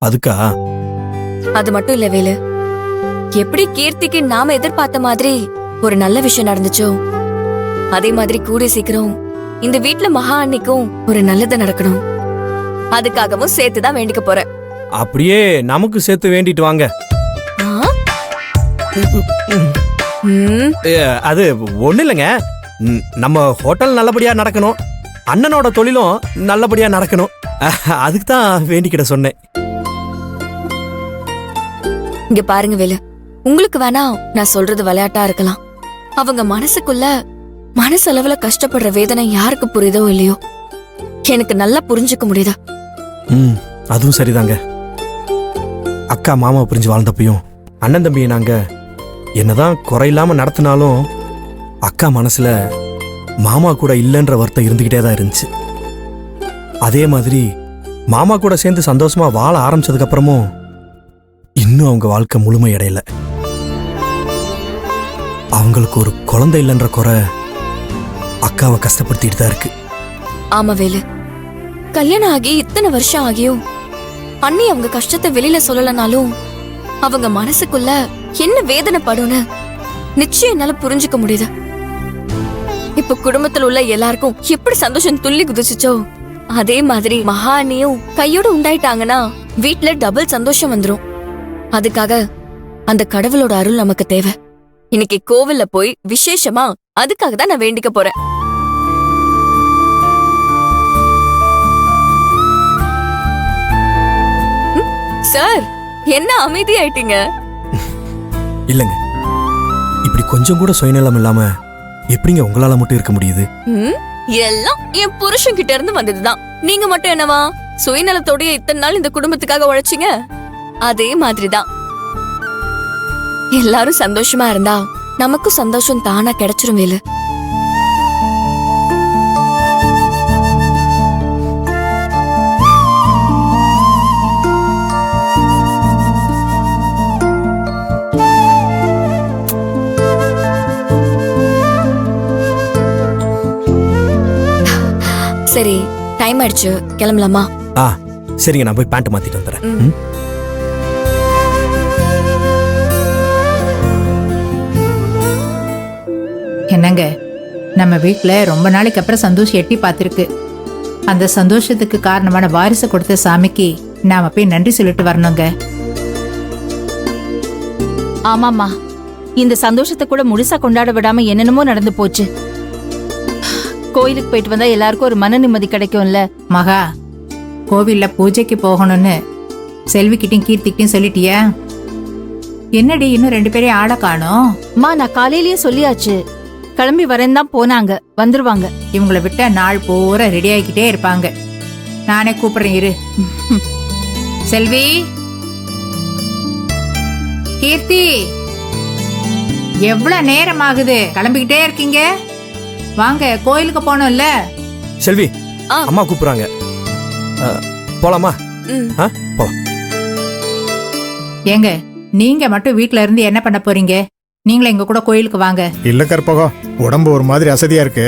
அதுக்கா? அது மட்டும் இல்ல வேலு, எப்படி கீர்த்திக்கு நாம எதிர்பார்த்த மாதிரி ஒரு நல்ல விஷயம் நடந்துச்சோ அதே மாதிரி கூடிய சீக்கிரம் இந்த வீட்ல மகா அன்னைக்கும் ஒரு நல்லது நடக்கணும். அதுக்காகவும் சேர்த்துதான் வேண்டிக்க போறேன். அப்படியே நமக்கு சேர்த்து வேண்டிட்டு வாங்க. ஆ? ம், அது ஒண்ணு இல்லைங்க. நம்ம ஹோட்டல் நல்லபடியா நடக்கணும், அண்ணனோட தொழிலும் நல்லபடியா நடக்கணும். அதுக்கு தான் வேண்டிக்கிட சொன்னேன். இங்க பாருங்க வேலு, உங்களுக்கு வேணா நான் சொல்றது விளையாட்டா இருக்கலாம். அவங்க மனசுக்குள்ள மனசளவுல கஷ்டப்படுற வேதனை யாருக்கு புரியுதோ இல்லையோ, எனக்கு நல்லா புரிஞ்சுக்க முடியுதா? அதுவும் சரிதாங்க. அக்கா மாமா புரிஞ்சு வாழ்ந்தப்பையும் அண்ணன் தம்பியை நாங்க என்னதான் குறையில்லாம நடத்தினாலும் அக்கா மனசுல மாமா கூட இல்லைன்ற வருத்தம் இருந்துகிட்டே தான் இருந்துச்சு. அதே மாதிரி மாமா கூட சேர்ந்து சந்தோஷமா வாழ ஆரம்பிச்சதுக்கு அப்புறமும் இன்னும் அவங்க வாழ்க்கை முழுமை அடையல. அவங்களுக்கு ஒரு குழந்தை இல்லைன்ற குறை அக்காவை கஷ்டப்படுத்திட்டு தான் இருக்கு. ஆமா வேலு, கல்யாணம் ஆகி இத்தனை வருஷம் ஆகியும் அண்ணி அவங்க கஷ்டத்தை வெளியில சொல்லலனாலும் அவங்க மனசுக்குள்ள என்ன வேதனை படும்னு நிச்சயம் என்னால புரிஞ்சுக்க முடியுது. இப்ப குடும்பத்துல உள்ள எல்லாருக்கும் எப்படி சந்தோஷம் துள்ளி குதிச்சுச்சோ அதே மாதிரி மகா அண்ணியும் கையோட உண்டாயிட்டாங்கன்னா வீட்டுல டபுள் சந்தோஷம் வந்துரும். அதுக்காக அந்த கடவுளோட அருள் நமக்கு தேவை. இன்னைக்கு கோவில்ல போய் விசேஷமா அதுக்காக தான் நான் வேண்டிக்க போறேன். சார், என்ன அமைதி ஆயிட்டீங்க? இல்லங்க, இப்படி கொஞ்சம் கூட சுயநலம் இல்லாம எப்படிங்க உங்களால மட்டும் இருக்க முடியுது? எல்லாம் என் புருஷன் கிட்ட இருந்து வந்ததுதான். நீங்க மட்டும் என்னவா சுயநலத்தோடய இத்தனை நாள் இந்த குடும்பத்துக்காக உழைச்சிங்க? அதே மாதிரிதான் எல்லாரும் சந்தோஷமா இருந்தா நமக்கும் சந்தோஷம் தானா கிடைச்சிரும் வேலு. சரி, டைம் ஆயிடுச்சு, கிளம்பலாமா? சரிங்க, நான் போய் பேண்ட் மாத்திட்டு வந்துடுறேன். என்னங்க, நம்ம வீட்டில் ரொம்ப நாளைக்கு அப்புறம் சந்தோஷம் எட்டி பார்த்துருக்கு. அந்த சந்தோஷத்துக்கு காரணமான வாரிசை கொடுத்த சாமிக்கு நாம போய் நன்றி சொல்லிட்டு வரணுங்க. ஆமாமா, இந்த சந்தோஷத்தை கூட முழுசா கொண்டாட விடாம என்னென்னமோ நடந்து போச்சு. கோயிலுக்கு போயிட்டு வந்தா எல்லாருக்கும் ஒரு மன நிம்மதி கிடைக்கும்ல. மகா, கோவில்ல பூஜைக்கு போகணும்னு செல்விக்கிட்டையும் கீர்த்திக்கிட்டையும் சொல்லிட்டியா? என்னடி இன்னும் 2 பேரையும் ஆளை காணோம்? நான் காலையிலேயே சொல்லியாச்சு, கிளம்பி வரேன்னு தான் போனாங்க, வந்துருவாங்க. இவங்களை விட்டா நாள் பூரா ரெடி ஆகிக்கிட்டே இருப்பாங்க. நானே கூப்பிடுறேன் இரு. செல்வி, கீர்த்தி, எவ்வளவு நேரம் ஆகுது? கிளம்பிக்கிட்டே இருக்கீங்க? வாங்க, கோயிலுக்கு போனோம்ல. செல்வி, அம்மா கூப்பிடுறாங்க, போலாமா? போலாம். ஏங்க, நீங்க மட்டும் வீட்ல இருந்து என்ன பண்ண போறீங்க? நீங்களும் எங்க கூட கோயிலுக்கு வாங்க. இல்ல கற்பகம், உடம்பு ஒரு மாதிரி அசதியா இருக்கு,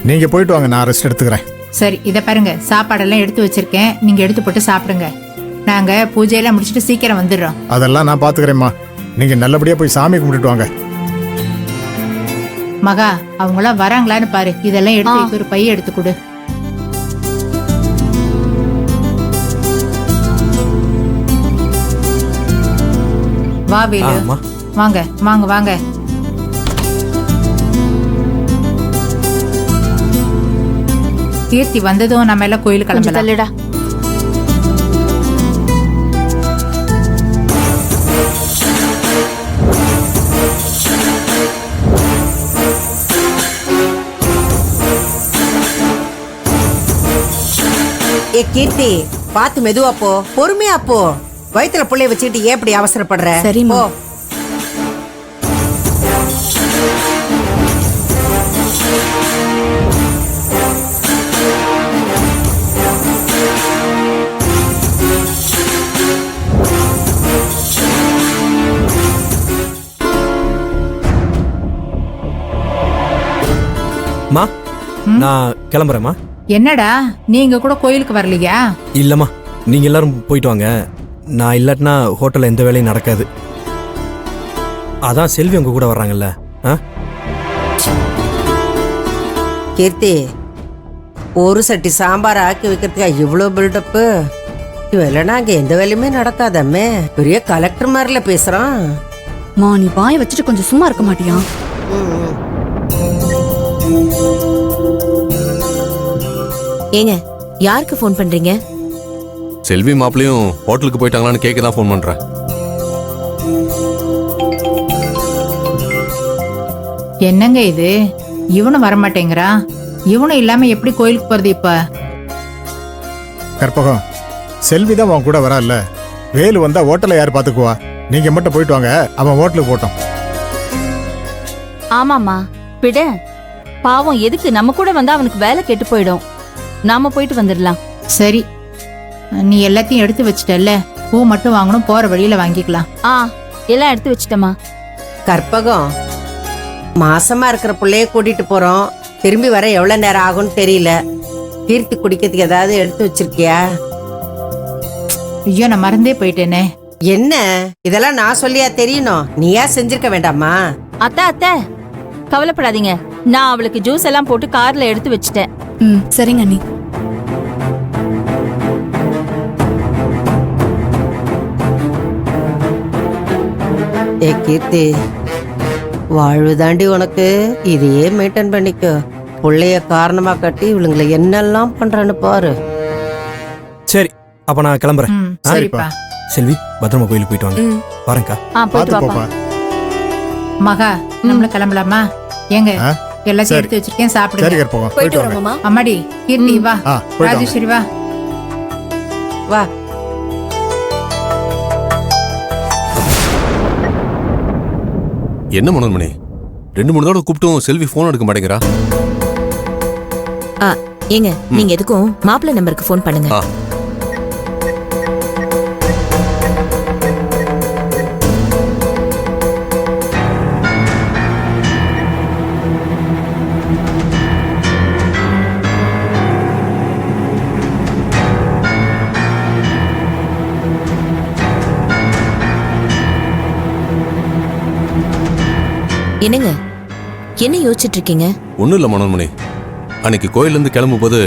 நீங்க போயிட்டு வாங்க, நான் ரெஸ்ட் எடுத்துக்கிறேன். சரி, இத பாருங்க, சாப்பாடெல்லாம் எடுத்து வச்சிருக்கேன், நீங்க எடுத்து போட்டு சாப்பிடுங்க. நாங்க பூஜையெல்லாம் முடிச்சிட்டு சீக்கிரம் வந்துடுறோம். அதெல்லாம் நான் பாத்துக்கிறேம்மா, நீங்க நல்லபடியா போய் சாமி கும்பிட்டுட்டு வாங்க. மகா, அவங்களாம் வராங்களான்னு பாரு, இதெல்லாம் எடுத்து ஒரு பைய எடுத்து கொடு. வா வேலு, வாங்க வாங்க வாங்க. கீர்த்தி வந்ததும் நம்ம எல்லாம் கோயிலுக்கு கிளம்பலாம். ஏ கீர்த்தி, பாத்து மெதுவா போ, பொறுமையா போ. வயித்துல புள்ளைய வச்சுக்கிட்டு ஏன் இப்படி அவசரப்படுற? சரிம்மா. மா, நான் கிளம்புறேம்மா. என்னடா, நீங்க கூட கோயிலுக்கு வரலையா? இல்லம்மா, நீங்க எல்லாரும் போயிட்டு வாங்க, நான் இல்லாட்டினா ஹோட்டலில் எந்த வேலையும் நடக்காது. அதான் செல்வி உங்க கூட வர்றாங்கல்ல. ஆ கீர்த்தி, ஒரு சட்டி சாம்பார் ஆக்கி வைக்கிறதுக்கா இவ்வளோ பில்டப்பு? இவன் இல்லைன்னா அங்கே எந்த வேலையுமே நடக்காதம்மே. பெரிய கலெக்டர் மாதிரில பேசுறான். மா நீ வாயை வச்சுட்டு கொஞ்சம் சும்மா இருக்க மாட்டியா? ஏங்க, யாருக்கு ஃபோன் பண்றீங்க? செல்வி மாப்பிளையும் ஹோட்டலுக்கு போயிட்டாங்களான்னு கேட்க தான் ஃபோன் பண்றேன். என்னங்க இது, இவனும் வரமாட்டேங்கிறான். இவனும் இல்லாம எப்படி கோயிலுக்கு போறது இப்ப? கற்பகம், செல்வி தான் அவன் கூட வரல. வேலு வந்தா ஹோட்டலை யார் பாத்துக்குவா? நீங்க மட்டும் போயிட்டு வாங்க, அவன் ஹோட்டலுக்கு போட்டோம். ஆமாம்மா, விட. பாவம், எதுக்கு நம்ம கூட வந்தா அவனுக்கு வேலை கெட்டு போயிடும். நாம போயிட்டு வந்துடலாம். சரி, நீ எல்லாத்தையும் எடுத்து வச்சிட்டல்ல, பூ மட்டும் வாங்கணும், போற வழியில வாங்கிக்கலாம். எல்லாம் எடுத்து வச்சிட்டமா. கற்பகம், மாசமா இருக்கிற பிள்ளைய கூட்டிட்டு போறோம். திரும்பி வர எவ்வளவு நேரம் ஆகும்னு தெரியல. கீர்த்தி குடிக்கிறதுக்கு ஏதாவது எடுத்து வச்சிருக்கியா? ஐயோ, நான் மறந்தே போயிட்டேனே. என்ன இதெல்லாம் நான் சொல்லியா தெரியணும்? நீயா செஞ்சிருக்க வேண்டாமா? அத்தை, கவலைப்படாதீங்க. நான் அவளுக்கு ஜூஸ் எல்லாம் போட்டு கார்ல எடுத்து வச்சிட்டேன். சரிங்க அண்ணி. ஏ கீர்த்தி, வாழ்வு தாண்டி உனக்கு. இதையே மெயின்டைன் பண்ணிக்கோ. பிள்ளைய காரணமா கட்டி இவளுங்களை என்னெல்லாம் பண்றேன்னு பாரு. சரி, அப்ப நான் கிளம்புறேன். சரிப்பா. செல்வி, பத்திரமா கோயிலுக்கு போயிட்டு வாங்க. வரேன்க்கா. போயிட்டு பாத்து வாப்பா. போப்பா. மகா, நம்மள கிளம்பலாமா? ஏங்க, ஆ? எல்லாத்தையும் சரி. எடுத்து வச்சிருக்கேன், சரி சாப்பிடுங்க. கற்பகம், போயிட்டு போயிட்டு வாங்க. வரோம் மாமா. அம்மாடி, கீர்த்தி வா, போயிட்டு வாங்க. ராஜேஸ்வரி வா. வா. என்ன மனோன்மணி, 2-3 தடவை கூப்பிட்டும் செல்வி ஃபோன் எடுக்க மாட்டேங்கிறா. ஏங்க, நீங்க எதுக்கும் மாப்பிள்ளை நம்பருக்கு ஃபோன் பண்ணுங்க. ஆ. என்னங்க, என்ன யோசிச்சுட்டு இருக்கீங்க? ஒன்றும் இல்லை மனோன்மணி, அன்னைக்கு கோயிலேருந்து கிளம்பும்போது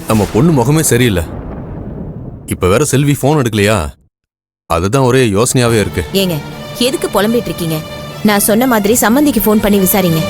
நம்ம பொண்ணு முகமே சரியில்லை. இப்போ வேற செல்வி ஃபோன் எடுக்கலையா, அதுதான் ஒரே யோசனையாவே இருக்கு. ஏங்க, எதுக்கு புலம்பிட்டு இருக்கீங்க? நான் சொன்ன மாதிரி சம்மந்திக்கு ஃபோன் பண்ணி விசாரிங்க.